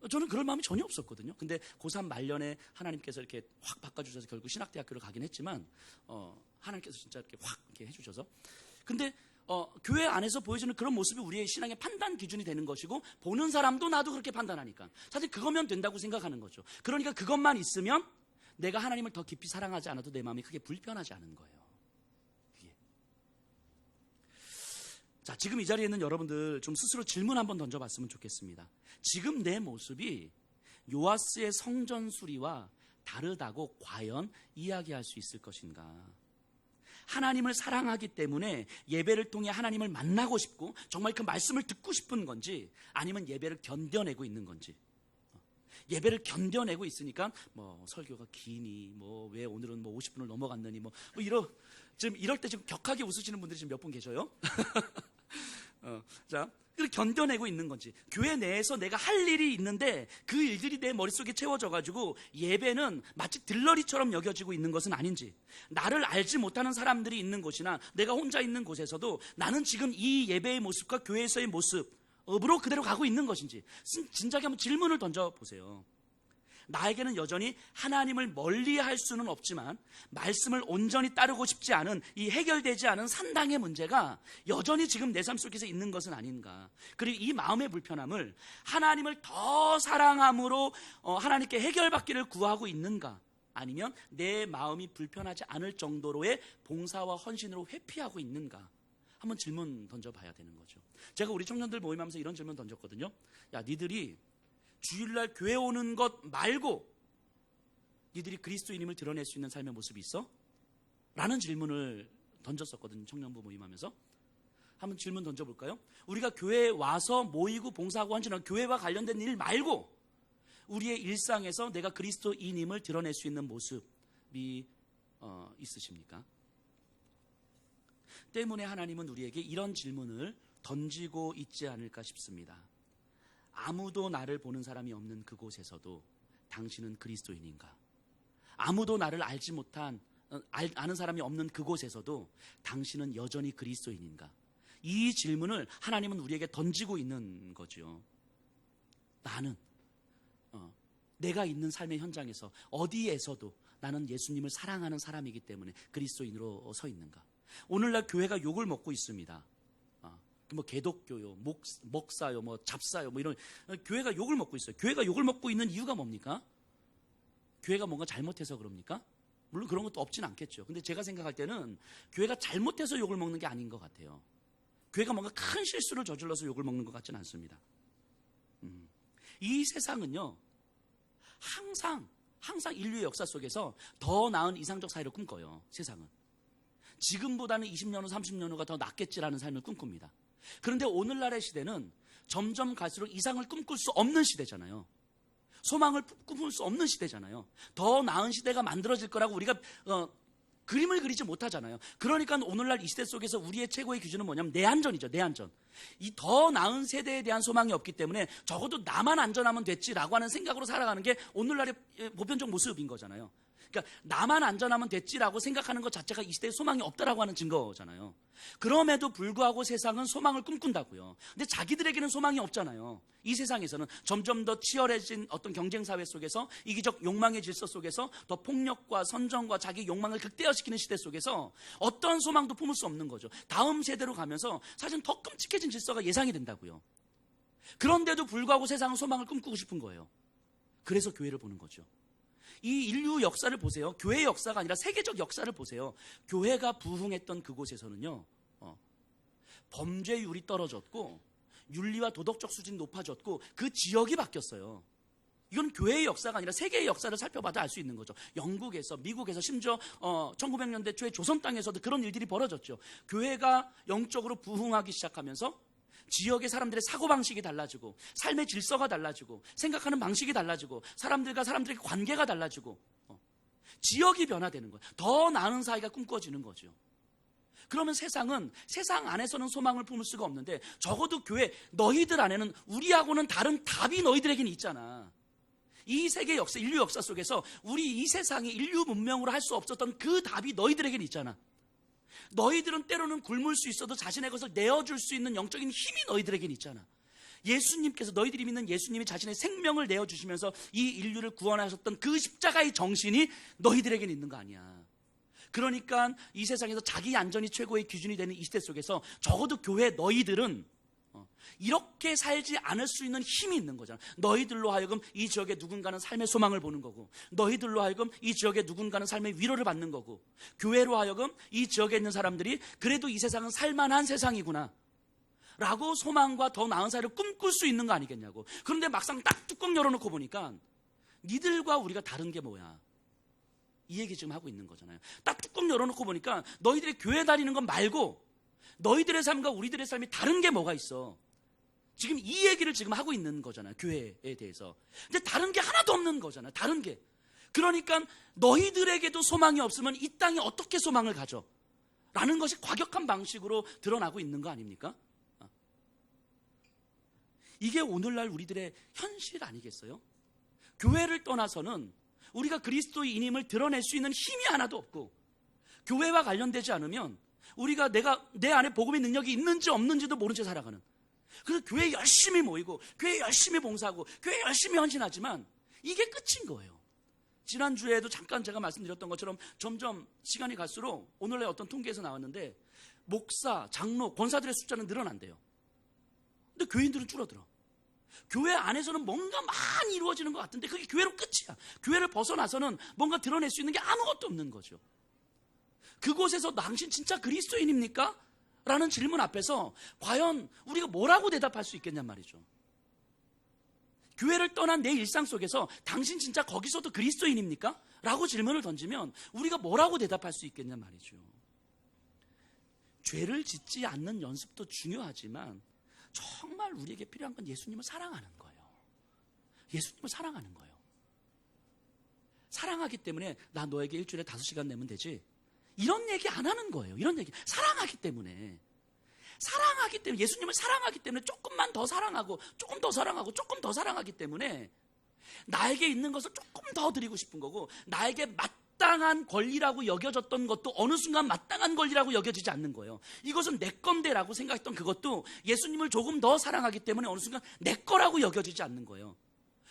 저는 그럴 마음이 전혀 없었거든요. 근데 고3 말년에 하나님께서 이렇게 확 바꿔주셔서 결국 신학대학교를 가긴 했지만, 하나님께서 진짜 이렇게 확 이렇게 해주셔서. 근데, 교회 안에서 보여주는 그런 모습이 우리의 신앙의 판단 기준이 되는 것이고, 보는 사람도 나도 그렇게 판단하니까. 사실 그거면 된다고 생각하는 거죠. 그러니까 그것만 있으면 내가 하나님을 더 깊이 사랑하지 않아도 내 마음이 크게 불편하지 않은 거예요. 자, 지금 이 자리에 있는 여러분들 좀 스스로 질문 한번 던져봤으면 좋겠습니다. 지금 내 모습이 요아스의 성전 수리와 다르다고 과연 이야기할 수 있을 것인가? 하나님을 사랑하기 때문에 예배를 통해 하나님을 만나고 싶고 정말 그 말씀을 듣고 싶은 건지, 아니면 예배를 견뎌내고 있는 건지. 예배를 견뎌내고 있으니까 뭐 설교가 기니, 뭐 왜 오늘은 뭐 50분을 넘어갔느니, 지금 이럴 때 지금 격하게 웃으시는 분들이 지금 몇 분 계셔요? 자, 견뎌내고 있는 건지, 교회 내에서 내가 할 일이 있는데 그 일들이 내 머릿속에 채워져가지고 예배는 마치 들러리처럼 여겨지고 있는 것은 아닌지, 나를 알지 못하는 사람들이 있는 곳이나 내가 혼자 있는 곳에서도 나는 지금 이 예배의 모습과 교회에서의 모습으로 그대로 가고 있는 것인지 진작에 한번 질문을 던져보세요. 나에게는 여전히 하나님을 멀리할 수는 없지만 말씀을 온전히 따르고 싶지 않은 이 해결되지 않은 산당의 문제가 여전히 지금 내 삶 속에서 있는 것은 아닌가. 그리고 이 마음의 불편함을 하나님을 더 사랑함으로 하나님께 해결받기를 구하고 있는가, 아니면 내 마음이 불편하지 않을 정도로의 봉사와 헌신으로 회피하고 있는가, 한번 질문 던져봐야 되는 거죠. 제가 우리 청년들 모임하면서 이런 질문 던졌거든요. 야, 니들이 주일날 교회 오는 것 말고 니들이 그리스도인임을 드러낼 수 있는 삶의 모습이 있어? 라는 질문을 던졌었거든요. 청년부 모임하면서. 한번 질문 던져볼까요? 우리가 교회에 와서 모이고 봉사하고 헌신하는 교회와 관련된 일 말고 우리의 일상에서 내가 그리스도인임을 드러낼 수 있는 모습이 있으십니까? 때문에 하나님은 우리에게 이런 질문을 던지고 있지 않을까 싶습니다. 아무도 나를 보는 사람이 없는 그곳에서도 당신은 그리스도인인가? 아무도 나를 알지 못한, 아는 사람이 없는 그곳에서도 당신은 여전히 그리스도인인가? 이 질문을 하나님은 우리에게 던지고 있는 거죠. 나는 내가 있는 삶의 현장에서 어디에서도 나는 예수님을 사랑하는 사람이기 때문에 그리스도인으로 서 있는가? 오늘날 교회가 욕을 먹고 있습니다. 뭐 개독교요, 목사요, 뭐 잡사요, 뭐 이런 교회가 욕을 먹고 있어요. 교회가 욕을 먹고 있는 이유가 뭡니까? 교회가 뭔가 잘못해서 그럽니까? 물론 그런 것도 없진 않겠죠. 근데 제가 생각할 때는 교회가 잘못해서 욕을 먹는 게 아닌 것 같아요. 교회가 뭔가 큰 실수를 저질러서 욕을 먹는 것 같지는 않습니다. 이 세상은요, 항상 인류의 역사 속에서 더 나은 이상적 사회를 꿈꿔요. 세상은 지금보다는 20년 후 30년 후가 더 낫겠지라는 삶을 꿈꿉니다. 그런데 오늘날의 시대는 점점 갈수록 이상을 꿈꿀 수 없는 시대잖아요. 소망을 꿈꿀 수 없는 시대잖아요. 더 나은 시대가 만들어질 거라고 우리가 그림을 그리지 못하잖아요. 그러니까 오늘날 이 시대 속에서 우리의 최고의 기준은 뭐냐면 내한전이죠. 내한전. 이 더 나은 세대에 대한 소망이 없기 때문에 적어도 나만 안전하면 됐지라고 하는 생각으로 살아가는 게 오늘날의 보편적 모습인 거잖아요. 그러니까 나만 안전하면 됐지라고 생각하는 것 자체가 이 시대에 소망이 없다라고 하는 증거잖아요. 그럼에도 불구하고 세상은 소망을 꿈꾼다고요. 근데 자기들에게는 소망이 없잖아요. 이 세상에서는 점점 더 치열해진 어떤 경쟁사회 속에서, 이기적 욕망의 질서 속에서, 더 폭력과 선정과 자기 욕망을 극대화시키는 시대 속에서 어떤 소망도 품을 수 없는 거죠. 다음 세대로 가면서 사실은 더 끔찍해진 질서가 예상이 된다고요. 그런데도 불구하고 세상은 소망을 꿈꾸고 싶은 거예요. 그래서 교회를 보는 거죠. 이 인류 역사를 보세요. 교회의 역사가 아니라 세계적 역사를 보세요. 교회가 부흥했던 그곳에서는요, 범죄율이 떨어졌고 윤리와 도덕적 수준이 높아졌고 그 지역이 바뀌었어요. 이건 교회의 역사가 아니라 세계의 역사를 살펴봐도 알 수 있는 거죠. 영국에서, 미국에서, 심지어 1900년대 초에 조선 땅에서도 그런 일들이 벌어졌죠. 교회가 영적으로 부흥하기 시작하면서 지역의 사람들의 사고방식이 달라지고, 삶의 질서가 달라지고, 생각하는 방식이 달라지고, 사람들과 사람들의 관계가 달라지고, 지역이 변화되는 거예요. 더 나은 사회가 꿈꿔지는 거죠. 그러면 세상 안에서는 소망을 품을 수가 없는데, 적어도 교회, 너희들 안에는, 우리하고는 다른 답이 너희들에게는 있잖아. 이 세계 역사, 인류 역사 속에서 우리 이 세상이 인류 문명으로 할 수 없었던 그 답이 너희들에게는 있잖아. 너희들은 때로는 굶을 수 있어도 자신의 것을 내어줄 수 있는 영적인 힘이 너희들에게는 있잖아. 예수님께서, 너희들이 믿는 예수님이 자신의 생명을 내어주시면서 이 인류를 구원하셨던 그 십자가의 정신이 너희들에게는 있는 거 아니야. 그러니까 이 세상에서 자기 안전이 최고의 기준이 되는 이 시대 속에서 적어도 교회 너희들은 이렇게 살지 않을 수 있는 힘이 있는 거잖아. 너희들로 하여금 이 지역에 누군가는 삶의 소망을 보는 거고, 너희들로 하여금 이 지역에 누군가는 삶의 위로를 받는 거고, 교회로 하여금 이 지역에 있는 사람들이 그래도 이 세상은 살만한 세상이구나 라고 소망과 더 나은 사회를 꿈꿀 수 있는 거 아니겠냐고. 그런데 막상 딱 뚜껑 열어놓고 보니까 니들과 우리가 다른 게 뭐야, 이 얘기 지금 하고 있는 거잖아요. 딱 뚜껑 열어놓고 보니까 너희들이 교회 다니는 것 말고 너희들의 삶과 우리들의 삶이 다른 게 뭐가 있어. 지금 이 얘기를 지금 하고 있는 거잖아요. 교회에 대해서. 근데 다른 게 하나도 없는 거잖아요. 다른 게. 그러니까 너희들에게도 소망이 없으면 이 땅에 어떻게 소망을 가져? 라는 것이 과격한 방식으로 드러나고 있는 거 아닙니까? 이게 오늘날 우리들의 현실 아니겠어요? 교회를 떠나서는 우리가 그리스도인임을 드러낼 수 있는 힘이 하나도 없고, 교회와 관련되지 않으면 우리가 내 안에 복음의 능력이 있는지 없는지도 모른 채 살아가는. 그래서 교회에 열심히 모이고 교회에 열심히 봉사하고 교회에 열심히 헌신하지만 이게 끝인 거예요. 지난주에도 잠깐 제가 말씀드렸던 것처럼 점점 시간이 갈수록 오늘날 어떤 통계에서 나왔는데 목사, 장로, 권사들의 숫자는 늘어난대요. 근데 교인들은 줄어들어. 교회 안에서는 뭔가 많이 이루어지는 것 같은데 그게 교회로 끝이야. 교회를 벗어나서는 뭔가 드러낼 수 있는 게 아무것도 없는 거죠. 그곳에서 당신 진짜 그리스도인입니까? 라는 질문 앞에서 과연 우리가 뭐라고 대답할 수 있겠냔 말이죠. 교회를 떠난 내 일상 속에서 당신 진짜 거기서도 그리스도인입니까? 라고 질문을 던지면 우리가 뭐라고 대답할 수 있겠냔 말이죠. 죄를 짓지 않는 연습도 중요하지만 정말 우리에게 필요한 건 예수님을 사랑하는 거예요. 예수님을 사랑하는 거예요. 사랑하기 때문에 나 너에게 일주일에 5시간 내면 되지, 이런 얘기 안 하는 거예요. 이런 얘기. 사랑하기 때문에. 예수님을 사랑하기 때문에 조금만 더 사랑하고 조금 더 사랑하고 조금 더 사랑하기 때문에 나에게 있는 것을 조금 더 드리고 싶은 거고, 나에게 마땅한 권리라고 여겨졌던 것도 어느 순간 마땅한 권리라고 여겨지지 않는 거예요. 이것은 내 건데라고 생각했던 그것도 예수님을 조금 더 사랑하기 때문에 어느 순간 내 거라고 여겨지지 않는 거예요.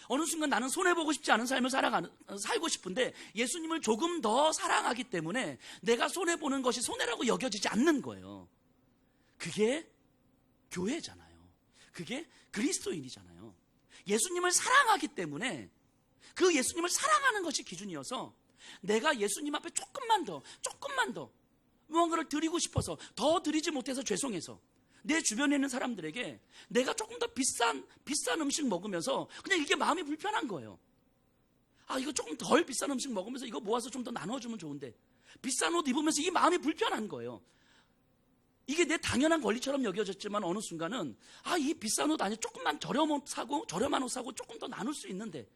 어느 순간 나는 손해보고 싶지 않은 삶을 살고 싶은데 예수님을 조금 더 사랑하기 때문에 내가 손해보는 것이 손해라고 여겨지지 않는 거예요. 그게 교회잖아요. 그게 그리스도인이잖아요. 예수님을 사랑하기 때문에 그 예수님을 사랑하는 것이 기준이어서 내가 예수님 앞에 조금만 더 무언가를 드리고 싶어서 더 드리지 못해서 죄송해서 내 주변에 있는 사람들에게 내가 조금 더 비싼 음식 먹으면서 그냥 이게 마음이 불편한 거예요. 아, 이거 조금 덜 비싼 음식 먹으면서 이거 모아서 좀 더 나눠주면 좋은데, 비싼 옷 입으면서 이 마음이 불편한 거예요. 이게 내 당연한 권리처럼 여겨졌지만 어느 순간은 이 비싼 옷 아니야, 조금만 저렴한 옷 사고 조금 더 나눌 수 있는데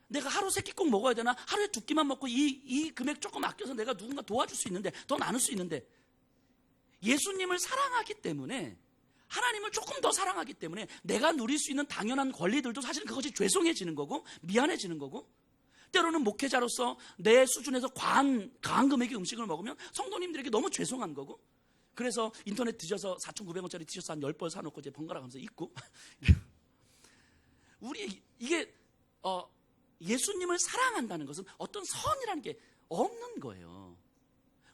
내가 하루 3끼 꼭 먹어야 되나? 하루에 2끼만 먹고 이 금액 조금 아껴서 내가 누군가 도와줄 수 있는데, 더 나눌 수 있는데, 예수님을 사랑하기 때문에, 하나님을 조금 더 사랑하기 때문에 내가 누릴 수 있는 당연한 권리들도 사실은 그것이 죄송해지는 거고 미안해지는 거고, 때로는 목회자로서 내 수준에서 과한 금액의 음식을 먹으면 성도님들에게 너무 죄송한 거고, 그래서 인터넷 뒤져서 4,900원짜리 티셔츠 한 10벌 사놓고 이제 번갈아 가면서 입고 우리 이게 예수님을 사랑한다는 것은 어떤 선이라는 게 없는 거예요.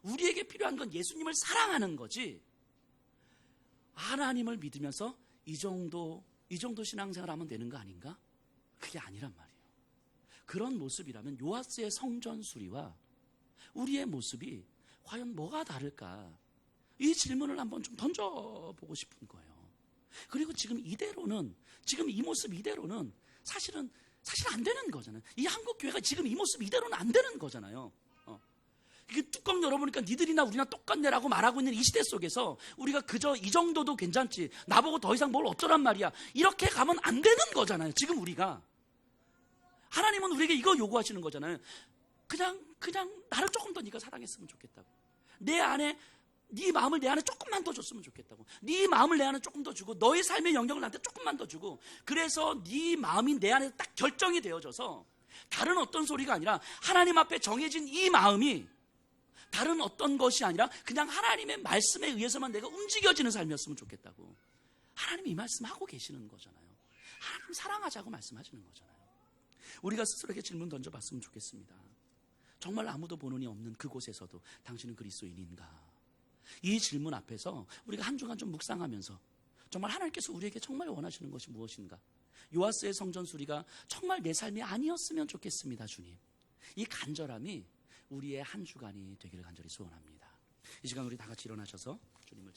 우리에게 필요한 건 예수님을 사랑하는 거지, 하나님을 믿으면서 이 정도 신앙생활 하면 되는 거 아닌가? 그게 아니란 말이에요. 그런 모습이라면 요하스의 성전 수리와 우리의 모습이 과연 뭐가 다를까? 이 질문을 한번 좀 던져보고 싶은 거예요. 그리고 지금 이 모습 이대로는 사실은 안 되는 거잖아요. 이 한국 교회가 지금 이 모습 이대로는 안 되는 거잖아요. 이게 뚜껑 열어보니까 니들이나 우리나 똑같네라고 말하고 있는 이 시대 속에서 우리가 그저 이 정도도 괜찮지, 나보고 더 이상 뭘 어쩌란 말이야, 이렇게 가면 안 되는 거잖아요. 지금 우리가. 하나님은 우리에게 이거 요구하시는 거잖아요. 그냥 나를 조금 더 네가 사랑했으면 좋겠다고. 네 마음을 내 안에 조금만 더 줬으면 좋겠다고. 네 마음을 내 안에 조금 더 주고 너의 삶의 영역을 나한테 조금만 더 주고, 그래서 네 마음이 내 안에 딱 결정이 되어져서 다른 어떤 소리가 아니라 하나님 앞에 정해진 이 마음이 다른 어떤 것이 아니라 그냥 하나님의 말씀에 의해서만 내가 움직여지는 삶이었으면 좋겠다고. 하나님이 이 말씀하고 계시는 거잖아요. 하나님 사랑하자고 말씀하시는 거잖아요. 우리가 스스로에게 질문 던져봤으면 좋겠습니다. 정말 아무도 보는이 없는 그곳에서도 당신은 그리스도인인가? 이 질문 앞에서 우리가 한 주간 좀 묵상하면서 정말 하나님께서 우리에게 정말 원하시는 것이 무엇인가? 요아스의 성전 수리가 정말 내 삶이 아니었으면 좋겠습니다, 주님. 이 간절함이 우리의 한 주간이 되기를 간절히 소원합니다. 이 시간 우리 다 같이 일어나셔서 주님을